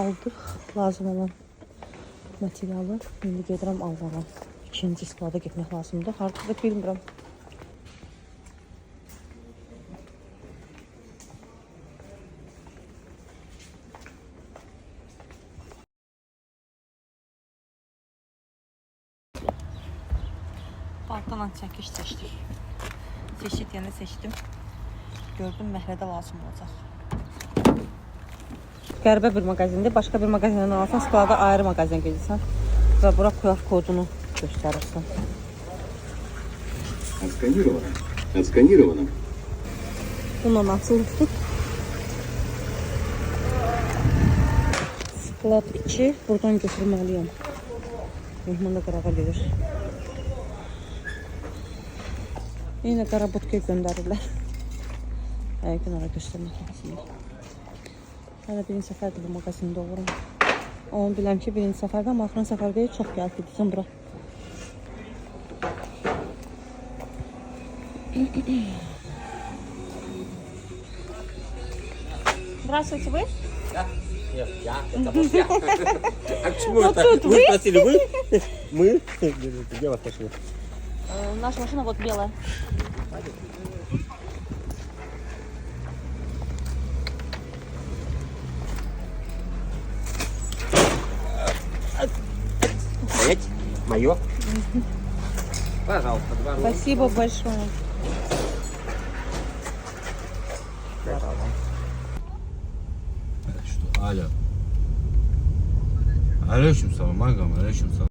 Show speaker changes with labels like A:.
A: aldıq lazım olan materialı. İndi gedirəm almağa. İkinci sklada getmək lazımdır. Harada bilmirəm. Balkondan çəkiş seçdik. Seçdik yəni seçdim. Gördüm məhlədə lazım olacaq. Qəribə bir mağazindir. Başqa bir mağazindən alsan, sklada ayrı mağazinə gedirsən və bura QR kodunu göstərirsən.
B: Отсканировано. Отсканировано.
A: Bununla açıldık. Sklad 2. Buradan götürməliyəm. Mehman da qırağa gedir. Yine Qarabutkaya göndərirlər. Həqiqən ara göstərmək lazımdır. Hələ birinci səfərdə bu mağazində olurum. Onu biləm ki, birinci səfərdə, amma axırın səfərdə çox gəlib gedirsən bura. Здравствуйте, вы?
C: Да? Нет, я. Это вот я. А почему
A: Вот
C: это?
A: тут
C: Вы
A: вы?
C: спросили, вы? Мы? Где вас пошли?
A: Наша машина вот белая.
C: Стоять. Мое. Пожалуйста, 2 рубля.
A: Спасибо большое.
D: Что, alo. Aleyküm selam ağam, aleyküm selam.